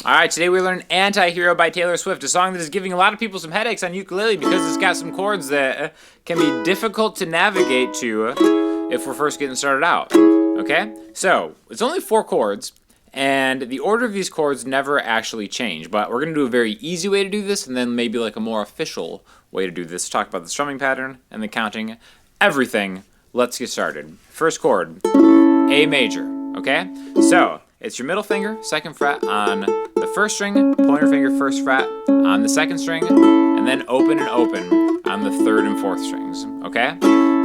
Alright, today we learn Antihero by Taylor Swift, a song that is giving a lot of people some headaches on ukulele because it's got some chords that can be difficult to navigate to if we're first getting started out. Okay? So, it's only 4 chords, and the order of these chords never actually change, but we're going to do a very easy way to do this, and then maybe like a more official way to do this. Talk about the strumming pattern and the counting, everything. Let's get started. First chord, A major. Okay? So, it's your middle finger, 2nd fret on the 1st string, pointer finger, 1st fret on the 2nd string, and then open and open on the 3rd and 4th strings, okay?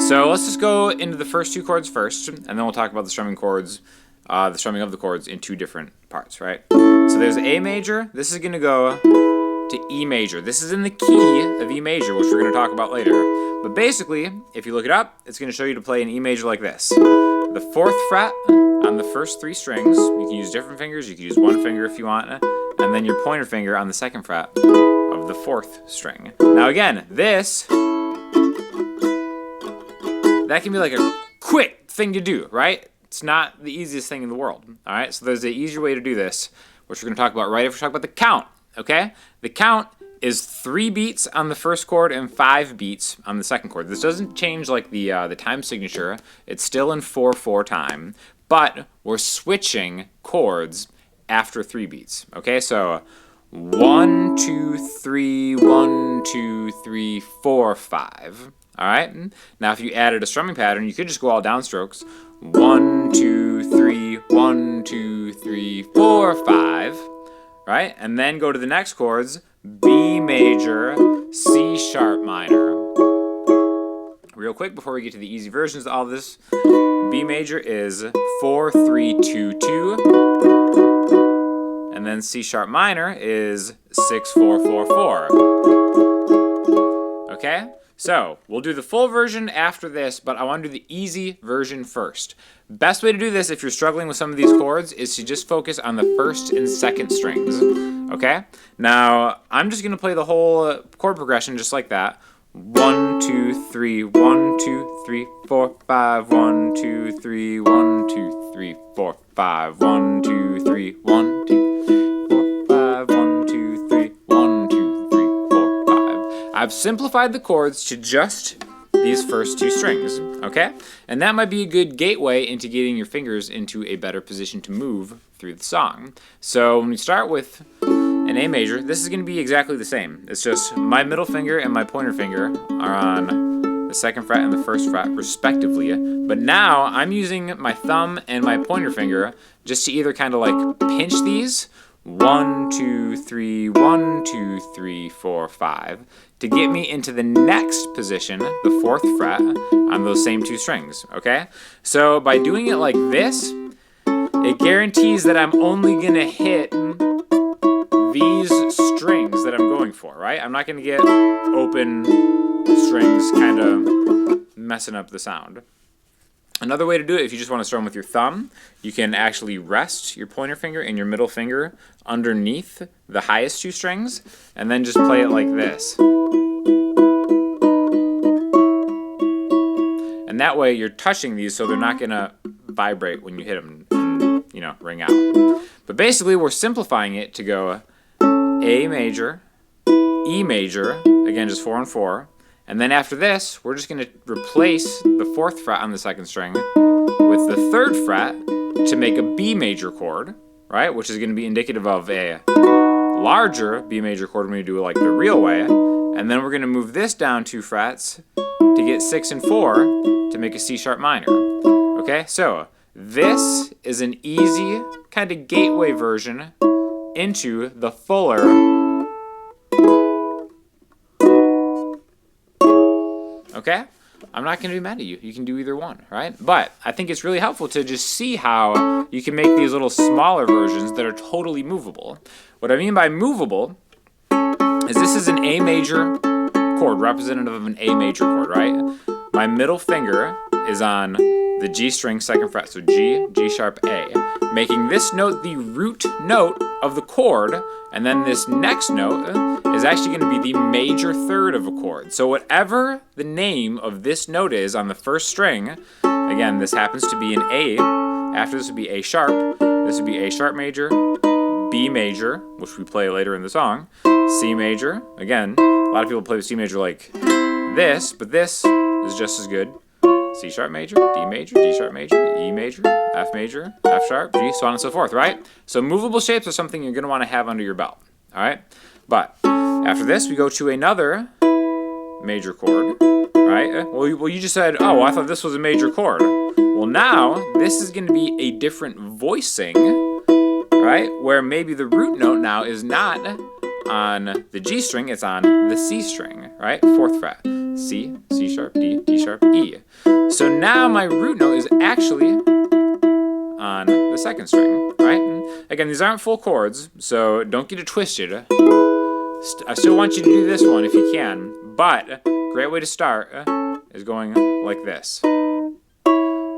So let's just go into the first 2 chords first, and then we'll talk about the strumming chords, the strumming of the chords in 2 different parts, right? So there's A major. This is going to go to E major. This is in the key of E major, which we're going to talk about later. But basically, if you look it up, it's going to show you to play an E major like this. The 4th fret on the first 3 strings. You can use different fingers. You can use 1 finger if you want. And then your pointer finger on the 2nd fret of the 4th string. Now again, that can be like a quick thing to do, right? It's not the easiest thing in the world. All right, so there's an easier way to do this, which we're going to talk about right after we talk about the count, okay? The count is 3 beats on the first chord and 5 beats on the second chord. This doesn't change like the time signature. It's still in 4/4 time, but we're switching chords after 3 beats. Okay, so 1, 2, 3, 1, 2, 3, 4, 5. All right. Now, if you added a strumming pattern, you could just go all downstrokes. 1, 2, 3, 1, 2, 3, 4, 5. Right, and then go to the next chords. B major, C sharp minor. Real quick before we get to the easy versions of all this, B major is 4, 3, 2, 2. And then C sharp minor is 6, 4, 4, 4. Okay? So, we'll do the full version after this, but I want to do the easy version first. Best way to do this if you're struggling with some of these chords is to just focus on the 1st and 2nd strings. Okay? Now, I'm just going to play the whole chord progression just like that. 1, 2, 3, 1, 2, 3, 4, 5, 1, 2, 3, 1, 2, 3, 4, 5, 1, 2, 3, 1, 2, 4, 5, 1, 2, 3, 1, 2, 3, 4, 5. I've simplified the chords to just these first 2 strings, okay? And that might be a good gateway into getting your fingers into a better position to move through the song. So when we start with an A major, this is going to be exactly the same. It's just my middle finger and my pointer finger are on the 2nd fret and the 1st fret respectively. But now I'm using my thumb and my pointer finger just to either kind of like pinch these 1, 2, 3, 1, 2, 3, 4, 5 to get me into the next position, the 4th fret, on those same 2 strings, okay? So by doing it like this, it guarantees that I'm only going to hit these strings that I'm going for, right? I'm not going to get open strings kind of messing up the sound. Another way to do it, if you just want to strum with your thumb, you can actually rest your pointer finger and your middle finger underneath the highest 2 strings, and then just play it like this. And that way you're touching these so they're not going to vibrate when you hit them and, ring out. But basically we're simplifying it to go A major, E major, again just 4 and 4, and then after this, we're just going to replace the 4th fret on the 2nd string with the 3rd fret to make a B major chord, right? Which is going to be indicative of a larger B major chord when we do it like the real way. And then we're going to move this down 2 frets to get 6 and 4 to make a C sharp minor. Okay, so this is an easy kind of gateway version into the fuller. Okay? I'm not going to be mad at you. You can do either one, right? But I think it's really helpful to just see how you can make these little smaller versions that are totally movable. What I mean by movable is this is an A major chord, representative of an A major chord, right? My middle finger is on the G string 2nd fret, so G, G sharp, A, making this note the root note of the chord, and then this next note is actually going to be the major 3rd of a chord. So whatever the name of this note is on the 1st string, again, this happens to be an A, after this would be A sharp, this would be A sharp major, B major, which we play later in the song, C major. Again, a lot of people play the C major like this, but this is just as good. C sharp major, D major, D sharp major, E major, F sharp, G, so on and so forth, right? So movable shapes are something you're going to want to have under your belt, all right? But after this, we go to another major chord, right? Well, you just said, oh, I thought this was a major chord. Well, now this is going to be a different voicing, right? Where maybe the root note now is not on the G string, it's on the C string, right? 4th fret. C, C sharp, D, D sharp, E. So now my root note is actually on the 2nd string, right? And again, these aren't full chords, so don't get it twisted. I still want you to do this one if you can, but a great way to start is going like this. And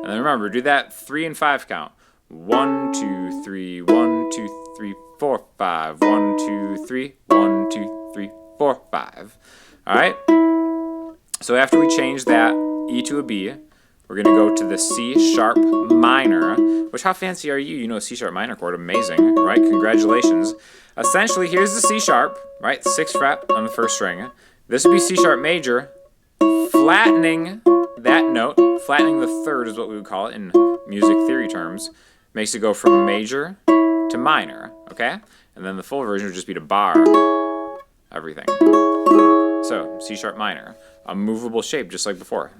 then remember, do that 3 and 5 count. 1, 2, 3, 1, 2, 3, 4, 5. 1, 2, 3, 1, 2, 3, 4, 5. All right? So after we change that E to a B, we're going to go to the C sharp minor, which how fancy are you? You know a C sharp minor chord. Amazing, right? Congratulations. Essentially, here's the C sharp, right? 6th fret on the 1st string. This would be C sharp major, flattening that note. Flattening the 3rd is what we would call it in music theory terms. Makes it go from major to minor, okay? And then the full version would just be to bar everything. So, C sharp minor, a movable shape just like before.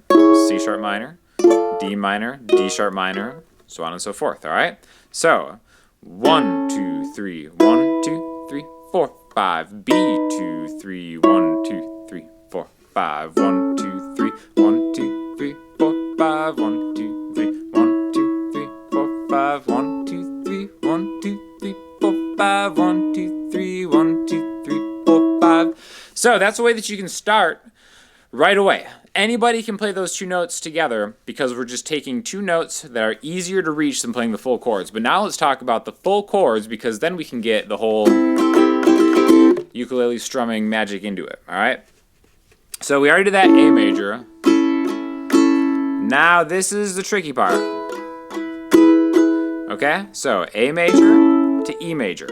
C sharp minor, D sharp minor, so on and so forth, all right? So, 1, 2, 3, 1, 2, 3, 4, 5. B, 2, 3, 1, 2, 3, 4, 5. 1, 2, 3, 1, 2, 3, 4, 5. 1, 2, 3, 1, 2, 3, 4, 5. 1, 2, 3, 1, 2, 3, 4, 5. 1, 2, 3, 1, 2, 3, 4, 5. So that's a way that you can start right away. Anybody can play those 2 notes together because we're just taking 2 notes that are easier to reach than playing the full chords. But now let's talk about the full chords because then we can get the whole ukulele strumming magic into it, all right? So we already did that A major. Now this is the tricky part. Okay, so A major to E major.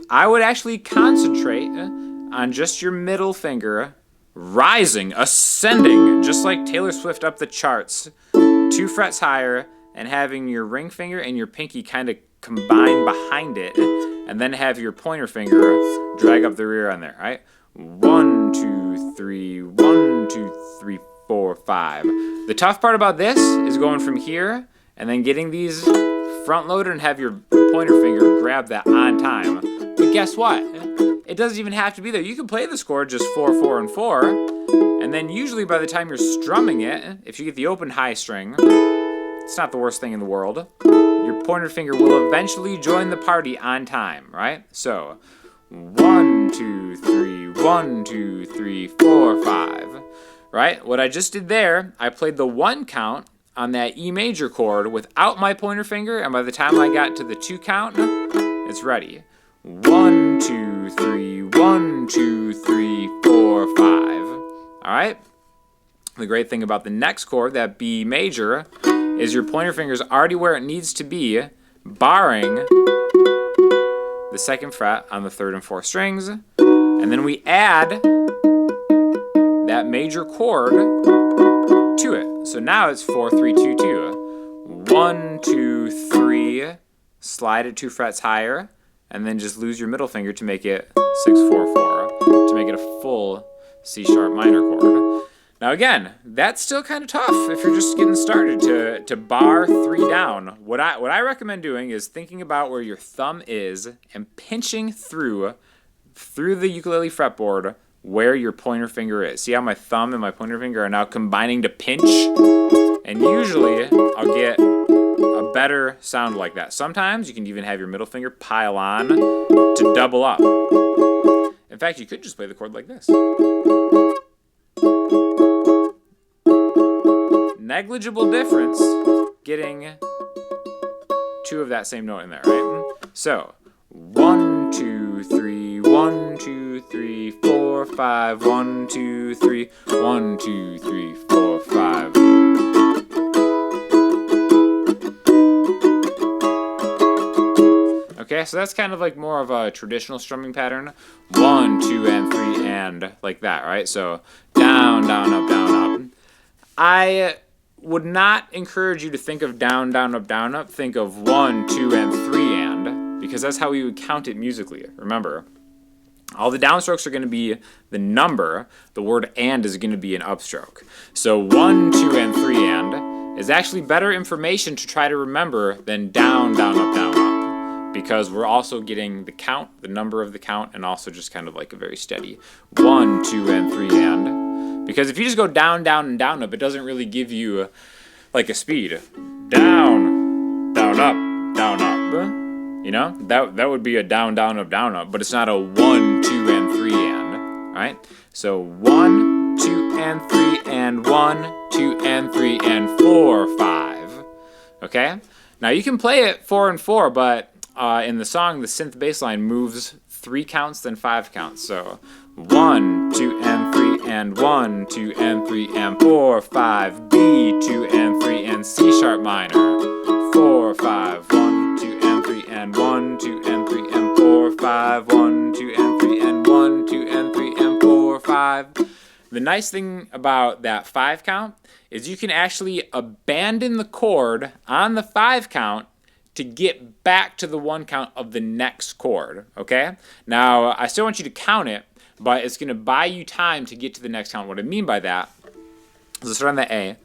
I would actually concentrate on just your middle finger rising, ascending, just like Taylor Swift up the charts, 2 frets higher, and having your ring finger and your pinky kind of combine behind it, and then have your pointer finger drag up the rear on there, right? 1, 2, 3, 1, 2, 3, 4, 5. The tough part about this is going from here and then getting these front loaded and have your pointer finger grab that on time. But guess what? It doesn't even have to be there. You can play this chord just 4, 4, and 4, and then usually by the time you're strumming it, if you get the open high string, it's not the worst thing in the world. Your pointer finger will eventually join the party on time, right? So, 1, 2, 3, 1, 2, 3, 4, 5, right? What I just did there, I played the 1 count on that E major chord without my pointer finger, and by the time I got to the 2 count, it's ready. 1, 2, 3, 1, 2, 3, 4, 5. All right? The great thing about the next chord, that B major, is your pointer finger's already where it needs to be, barring the 2nd fret on the 3rd and 4th strings. And then we add that major chord to it. So now it's 4, 3, 2, 2. 1, 2, 3, slide it 2 frets higher, and then just lose your middle finger to make it 6, 4, 4, to make it a full C sharp minor chord. Now again, that's still kind of tough if you're just getting started to bar 3 down. What I recommend doing is thinking about where your thumb is and pinching through the ukulele fretboard where your pointer finger is. See how my thumb and my pointer finger are now combining to pinch? And usually I'll get a better sound like that. Sometimes you can even have your middle finger pile on to double up. In fact, you could just play the chord like this. Negligible difference getting 2 of that same note in there, right? So, 1, 2, 3, 1, 2, 3, 4, 5, 1, 2, 3, 1, 2, 3, 4, 5. Okay, Okay, so that's kind of like more of a traditional strumming pattern. 1, 2, and 3, and like that, right? So down, down, up, down, up. I would not encourage you to think of down, down, up, down, up. Think of 1, 2, and 3, and, because that's how we would count it musically. Remember, all the downstrokes are going to be the number. The word and is going to be an upstroke. So 1, 2, and 3, and is actually better information to try to remember than down, down, up, down, up. Because we're also getting the count, the number of the count, and also just kind of like a very steady 1, 2, and 3, and. Because if you just go down, down, and down, up, it doesn't really give you like a speed. Down, down, up, down, up. You know, that would be a down, down, up, down, up, but it's not a 1, 2, and 3, and, right? So 1, 2, and 3, and 1, 2, and 3, and 4, 5. Okay? Now you can play it 4 and 4, but in the song, the synth bass line moves 3 counts, then 5 counts. So 1, 2, and 3, and 1, 2, and 3, and 4, 5, B, 2, and 3, and C sharp minor. 4, 5, 1, 2, and 3, and 1, 2, and 3, and 4, 5, 1, 2, and 3, and 1, 2, and 3, and 4, 5. The nice thing about that 5 count is you can actually abandon the chord on the 5 count to get back to the 1 count of the next chord, okay? Now, I still want you to count it, but it's going to buy you time to get to the next count. What I mean by that is, let's start on the A.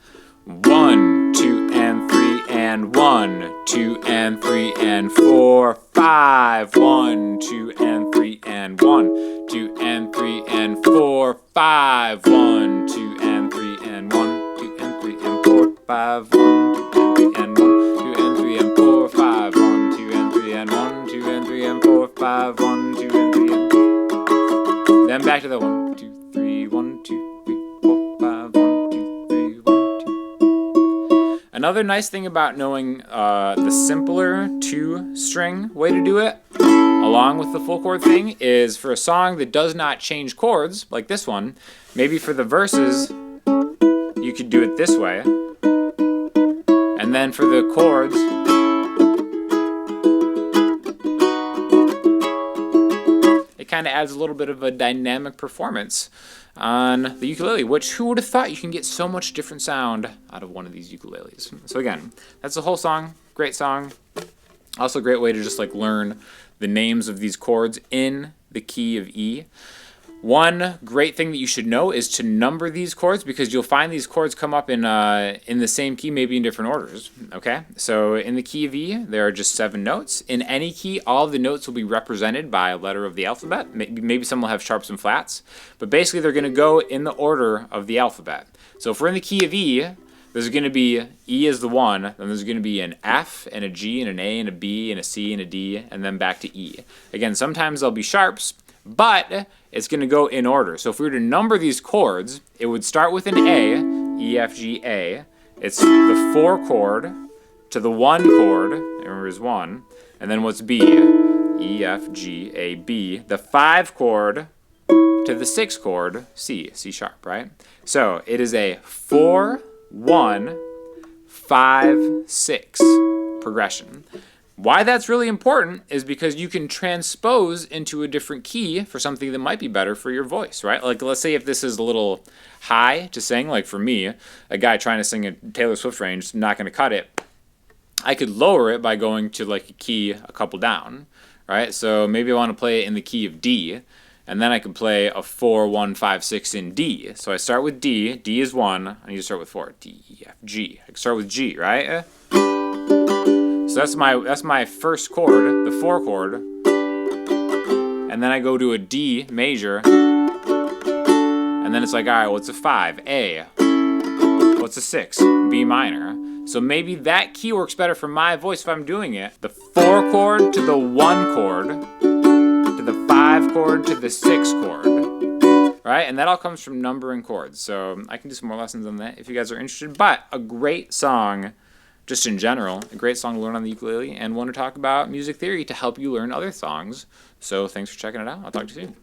1, 2, and 3, and 1, 2, and 3, and 4, 5, 1, 2, and 3, and 1, 2, and 3, and 4, 5, 1, 2, and 3, and 1, 2, and 3, and 4, 5, 1, 2, and 3, and 1, 2, and 3, and 4, 5, 1, 2, and 3, and 1, 2, and 3, and 4, 5, 1, 2, and 3, and then back to the 1, 2, 3, 1, 2, 3, 4, 5, 1, 2, 3, 1, 2. Another nice thing about knowing the simpler 2-string way to do it, along with the full chord thing, is for a song that does not change chords, like this one, maybe for the verses, you could do it this way. And then for the chords, it kind of adds a little bit of a dynamic performance on the ukulele, which who would have thought you can get so much different sound out of one of these ukuleles. So again, that's the whole song. Great song. Also a great way to just like learn the names of these chords in the key of E. One great thing that you should know is to number these chords, because you'll find these chords come up in the same key, maybe in different orders, okay? So in the key of E, there are just 7 notes. In any key, all of the notes will be represented by a letter of the alphabet. Maybe some will have sharps and flats, but basically they're going to go in the order of the alphabet. So if we're in the key of E, there's going to be E is the 1, then there's going to be an F and a G and an A and a B and a C and a D, and then back to E. Again, sometimes there'll be sharps, but it's going to go in order. So if we were to number these chords, it would start with an A, E, F, G, A. It's the 4 chord to the 1 chord, remember is 1, and then what's B? E, F, G, A, B. The 5 chord to the 6 chord, C, C sharp, right? So it is a 4, 1, 5, 6 progression. Why that's really important is because you can transpose into a different key for something that might be better for your voice, right? Like, let's say if this is a little high to sing, like for me, a guy trying to sing a Taylor Swift range, not going to cut it. I could lower it by going to like a key a couple down, right? So maybe I want to play it in the key of D, and then I could play a 4, 1, 5, 6 in D. So I start with D. D is 1. I need to start with 4. D, E, F, G. I can start with G, right? So that's my first chord, the 4 chord, and then I go to a D major, and then it's like, all right, what's a 5? A. What's a 6? B minor. So maybe that key works better for my voice if I'm doing it. The 4 chord to the 1 chord, to the 5 chord to the 6 chord, right? And that all comes from numbering chords. So I can do some more lessons on that if you guys are interested. But a great song, just in general, a great song to learn on the ukulele, and one to talk about music theory to help you learn other songs. So thanks for checking it out. I'll talk to you soon.